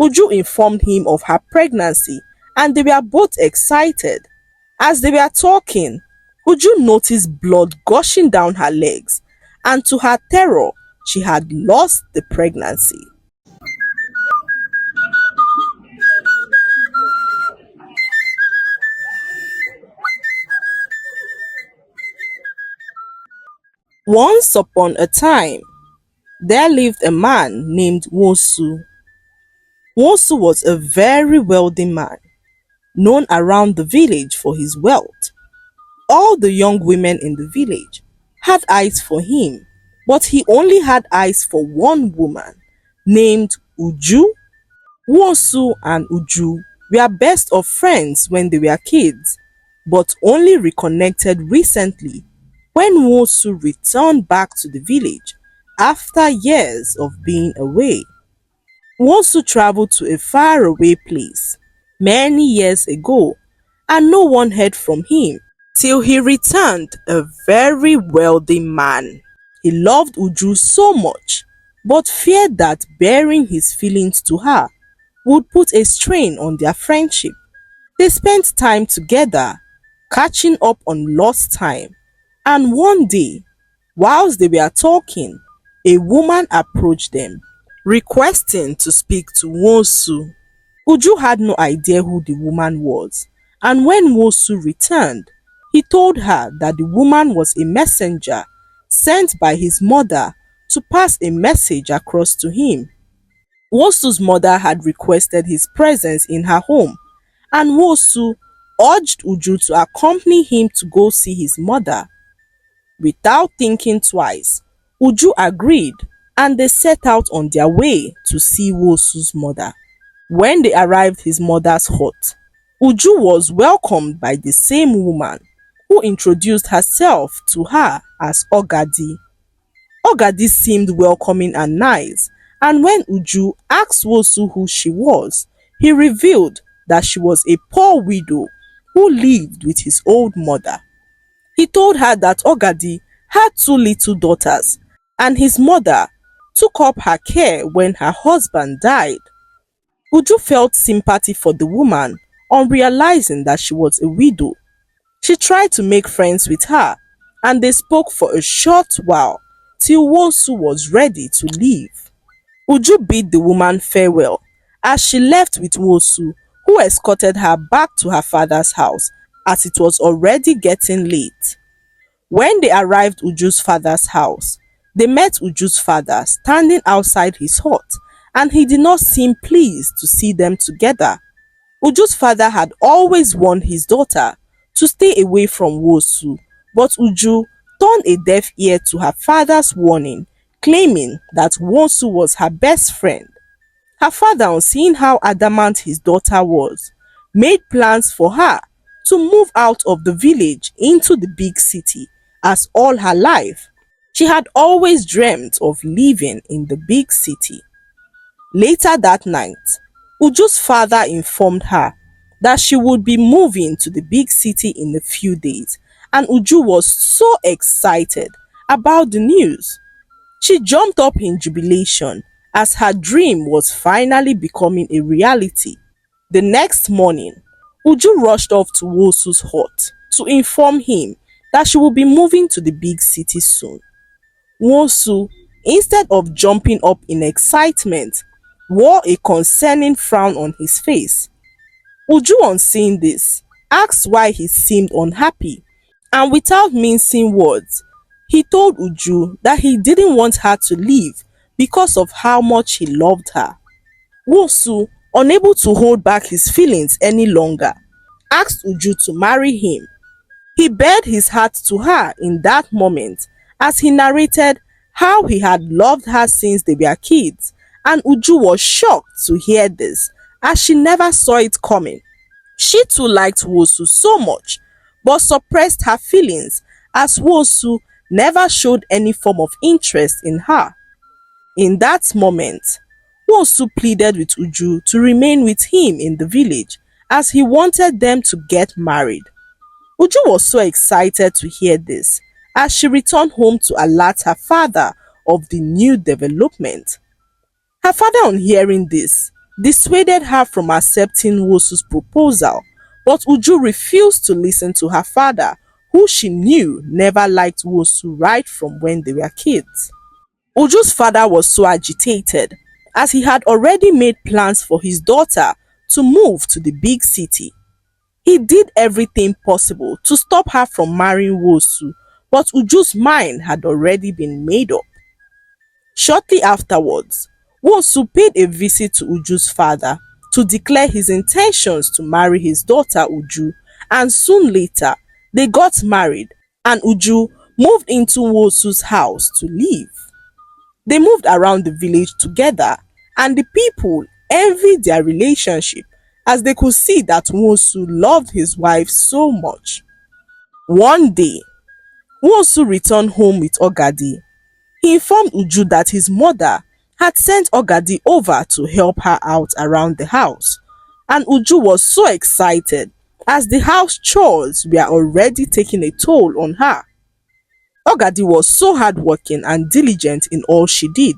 Uju informed him of her pregnancy and they were both excited. As they were talking, Uju noticed blood gushing down her legs, and to her terror, she had lost the pregnancy. Once upon a time, there lived a man named Wosu. Wosu was a very wealthy man, known around the village for his wealth. All the young women in the village had eyes for him, but he only had eyes for one woman named Uju. Wosu and Uju were best of friends when they were kids, but only reconnected recently when Wosu returned back to the village after years of being away. Wosu traveled to a faraway place many years ago and no one heard from him till he returned a very wealthy man. He loved Uju so much but feared that bearing his feelings to her would put a strain on their friendship. They spent time together, catching up on lost time, and one day, whilst they were talking, a woman approached them, requesting to speak to Wosu. Uju had no idea who the woman was, and when Wosu returned, he told her that the woman was a messenger sent by his mother to pass a message across to him. Wosu's mother had requested his presence in her home, and Wosu urged Uju to accompany him to go see his mother. Without thinking twice, Uju agreed and they set out on their way to see Wosu's mother. When they arrived his mother's hut, Uju was welcomed by the same woman who introduced herself to her as Ogadi. Ogadi seemed welcoming and nice, and when Uju asked Wosu who she was, he revealed that she was a poor widow who lived with his old mother. He told her that Ogadi had two little daughters and his mother took up her care when her husband died. Uju felt sympathy for the woman on realizing that she was a widow. She tried to make friends with her and they spoke for a short while till Wosu was ready to leave. Uju bid the woman farewell as she left with Wosu, who escorted her back to her father's house as it was already getting late. When they arrived at Uju's father's house, they met Uju's father standing outside his hut and he did not seem pleased to see them together. Uju's father had always warned his daughter to stay away from Wosu, but Uju turned a deaf ear to her father's warning, claiming that Wosu was her best friend. Her father, on seeing how adamant his daughter was, made plans for her to move out of the village into the big city, as all her life she had always dreamt of living in the big city. Later that night, Uju's father informed her that she would be moving to the big city in a few days, and Uju was so excited about the news. She jumped up in jubilation as her dream was finally becoming a reality. The next morning, Uju rushed off to Wosu's hut to inform him that she would be moving to the big city soon. Wosu, instead of jumping up in excitement, wore a concerning frown on his face. Uju, on seeing this, asked why he seemed unhappy, and without mincing words, he told Uju that he didn't want her to leave because of how much he loved her. Wosu, unable to hold back his feelings any longer, asked Uju to marry him. He bared his heart to her in that moment as he narrated how he had loved her since they were kids, and Uju was shocked to hear this as she never saw it coming. She too liked Wosu so much but suppressed her feelings as Wosu never showed any form of interest in her. In that moment, Wosu pleaded with Uju to remain with him in the village as he wanted them to get married. Uju was so excited to hear this as she returned home to alert her father of the new development. Her father, on hearing this, dissuaded her from accepting Wosu's proposal, but Uju refused to listen to her father, who she knew never liked Wosu right from when they were kids. Uju's father was so agitated as he had already made plans for his daughter to move to the big city. He did everything possible to stop her from marrying Wosu, but Uju's mind had already been made up. Shortly afterwards, Wosu paid a visit to Uju's father to declare his intentions to marry his daughter Uju, and soon later they got married and Uju moved into Wosu's house to live. They moved around the village together and the people envied their relationship as they could see that Wosu loved his wife so much. One day, Wosu returned home with Ogadi. He informed Uju that his mother had sent Ogadi over to help her out around the house, and Uju was so excited as the house chores were already taking a toll on her. Ogadi was so hardworking and diligent in all she did.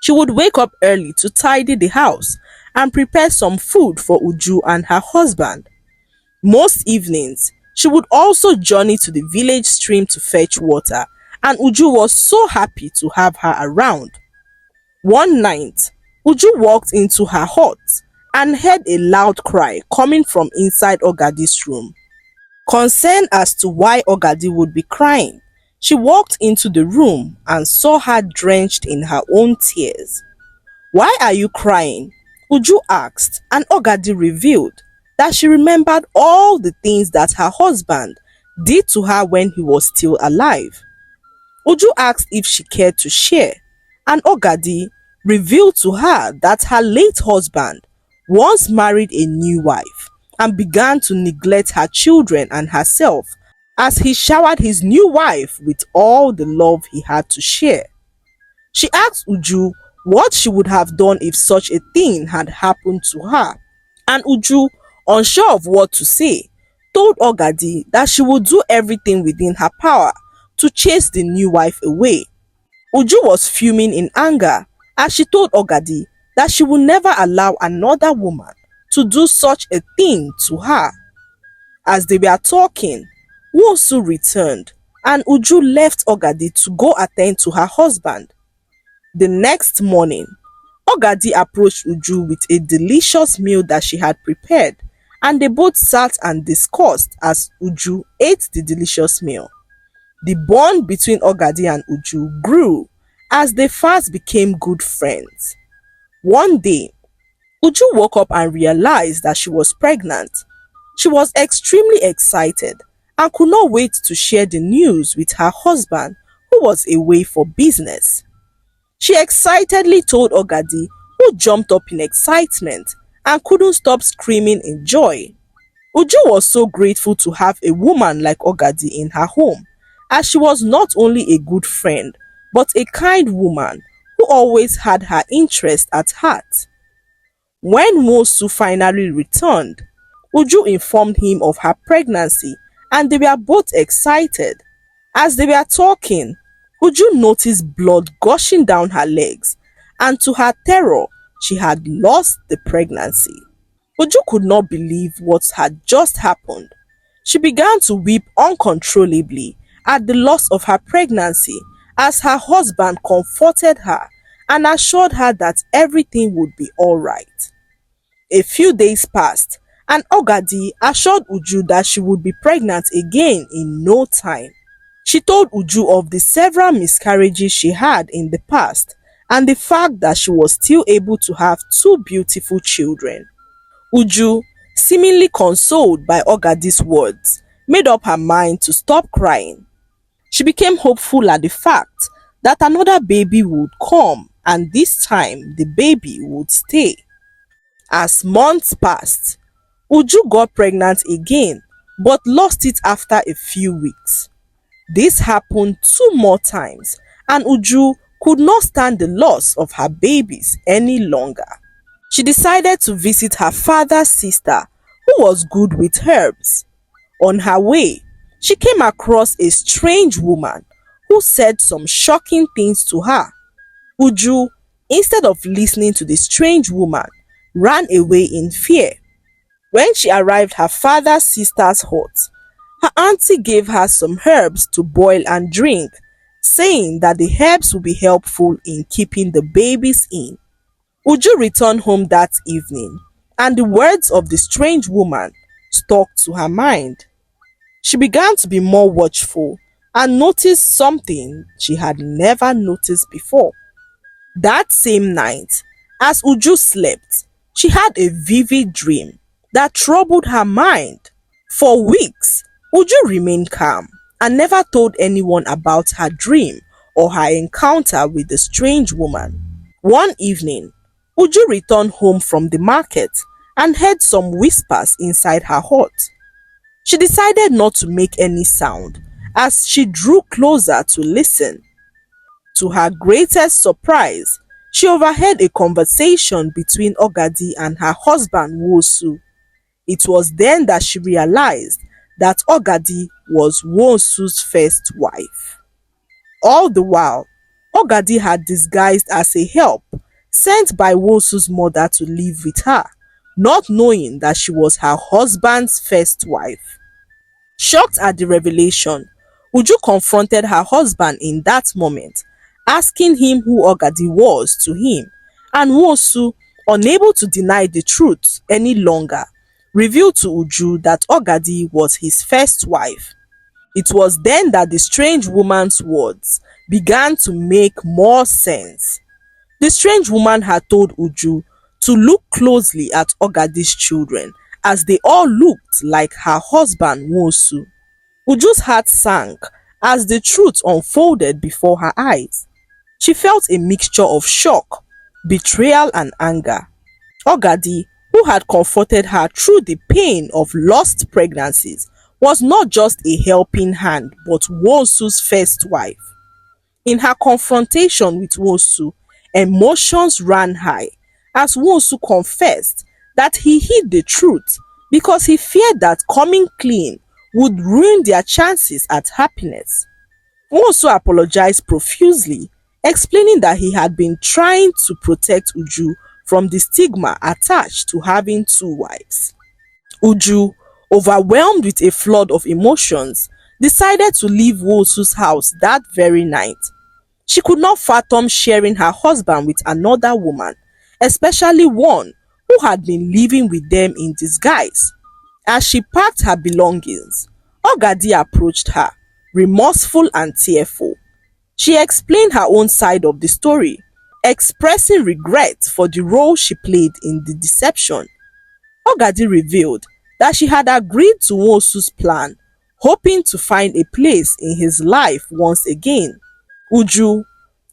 She would wake up early to tidy the house and prepare some food for Uju and her husband. Most evenings, she would also journey to the village stream to fetch water, and Uju was so happy to have her around. One night, Uju walked into her hut and heard a loud cry coming from inside Ogadi's room. Concerned as to why Ogadi would be crying, she walked into the room and saw her drenched in her own tears. "Why are you crying?" Uju asked, and Ogadi revealed that she remembered all the things that her husband did to her when he was still alive. Uju asked if she cared to share, and Ogadi revealed to her that her late husband once married a new wife and began to neglect her children and herself as he showered his new wife with all the love he had to share. She asked Uju what she would have done if such a thing had happened to her, and Uju, unsure of what to say, told Ogadi that she would do everything within her power to chase the new wife away. Uju was fuming in anger as she told Ogadi that she would never allow another woman to do such a thing to her. As they were talking, Wosu returned and Uju left Ogadi to go attend to her husband. The next morning, Ogadi approached Uju with a delicious meal that she had prepared, and they both sat and discussed as Uju ate the delicious meal. The bond between Ogadi and Uju grew as they fast became good friends. One day, Uju woke up and realized that she was pregnant. She was extremely excited and could not wait to share the news with her husband, who was away for business. She excitedly told Ogadi, who jumped up in excitement and couldn't stop screaming in joy. Uju was so grateful to have a woman like Ogadi in her home, as she was not only a good friend, but a kind woman who always had her interest at heart. When Wosu finally returned, Uju informed him of her pregnancy and they were both excited. As they were talking, Uju noticed blood gushing down her legs, and to her terror, she had lost the pregnancy. Uju could not believe what had just happened. She began to weep uncontrollably at the loss of her pregnancy as her husband comforted her and assured her that everything would be alright. A few days passed and Ogadi assured Uju that she would be pregnant again in no time. She told Uju of the several miscarriages she had in the past and the fact that she was still able to have two beautiful children. Uju, seemingly consoled by Ogadi's words, made up her mind to stop crying. She became hopeful at the fact that another baby would come and this time the baby would stay. As months passed, Uju got pregnant again but lost it after a few weeks. This happened 2 more times and Uju could not stand the loss of her babies any longer. She decided to visit her father's sister, who was good with herbs. On her way, she came across a strange woman who said some shocking things to her. Uju, instead of listening to the strange woman, ran away in fear. When she arrived her father's sister's hut, her auntie gave her some herbs to boil and drink, saying that the herbs would be helpful in keeping the babies in. Uju returned home that evening, and the words of the strange woman stuck to her mind. She began to be more watchful and noticed something she had never noticed before. That same night, as Uju slept, she had a vivid dream that troubled her mind. For weeks, Uju remained calm and never told anyone about her dream or her encounter with the strange woman. One evening, Uju returned home from the market and heard some whispers inside her hut. She decided not to make any sound as she drew closer to listen. To her greatest surprise, she overheard a conversation between Ogadi and her husband Wosu. It was then that she realized that Ogadi was Wosu's first wife. All the while, Ogadi had disguised as a help sent by Wosu's mother to live with her, not knowing that she was her husband's first wife. Shocked at the revelation, Uju confronted her husband in that moment, asking him who Ogadi was to him, and Wosu, unable to deny the truth any longer, revealed to Uju that Ogadi was his first wife. It was then that the strange woman's words began to make more sense. The strange woman had told Uju to look closely at Ogadi's children as they all looked like her husband Wosu. Uju's heart sank as the truth unfolded before her eyes. She felt a mixture of shock, betrayal and anger. Ogadi, who had comforted her through the pain of lost pregnancies, was not just a helping hand but Wosu's first wife. In her confrontation with Wosu, emotions ran high as Wosu confessed that he hid the truth because he feared that coming clean would ruin their chances at happiness. Wosu apologized profusely, explaining that he had been trying to protect Uju from the stigma attached to having two wives. Uju, overwhelmed with a flood of emotions, decided to leave Wosu's house that very night. She could not fathom sharing her husband with another woman, especially one who had been living with them in disguise. As she packed her belongings, Ogadi approached her, remorseful and tearful. She explained her own side of the story, expressing regret for the role she played in the deception. Ogadi revealed that she had agreed to Wosu's plan, hoping to find a place in his life once again. Uju,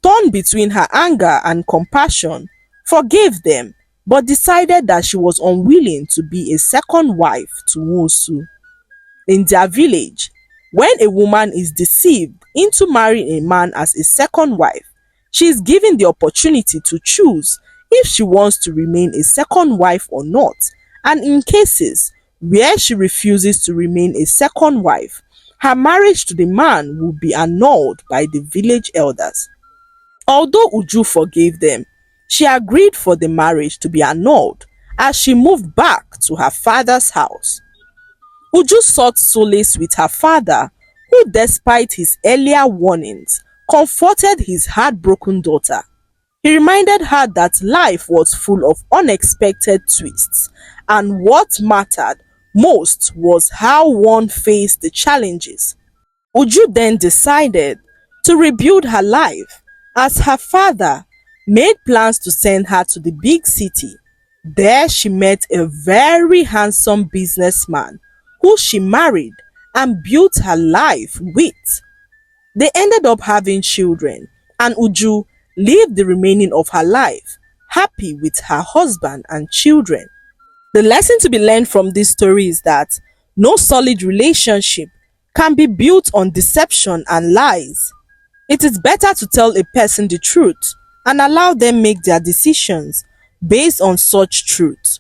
torn between her anger and compassion, forgave them but decided that she was unwilling to be a second wife to Wosu. In their village, when a woman is deceived into marrying a man as a second wife, she is given the opportunity to choose if she wants to remain a second wife or not, and in cases where she refuses to remain a second wife, her marriage to the man will be annulled by the village elders. Although Uju forgave them, she agreed for the marriage to be annulled as she moved back to her father's house. Uju sought solace with her father, who despite his earlier warnings, comforted his heartbroken daughter. He reminded her that life was full of unexpected twists and what mattered most was how one faced the challenges. Uju then decided to rebuild her life as her father made plans to send her to the big city. There she met a very handsome businessman who she married and built her life with. They ended up having children, and Uju lived the remaining of her life happy with her husband and children. The lesson to be learned from this story is that no solid relationship can be built on deception and lies. It is better to tell a person the truth and allow them make their decisions based on such truth.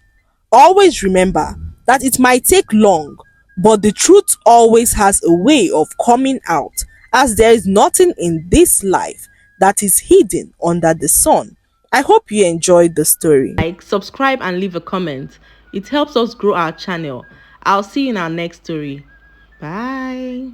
Always remember that it might take long, but the truth always has a way of coming out, as there is nothing in this life that is hidden under the sun. I hope you enjoyed the story. Like, subscribe, and leave a comment. It helps us grow our channel. I'll see you in our next story. Bye.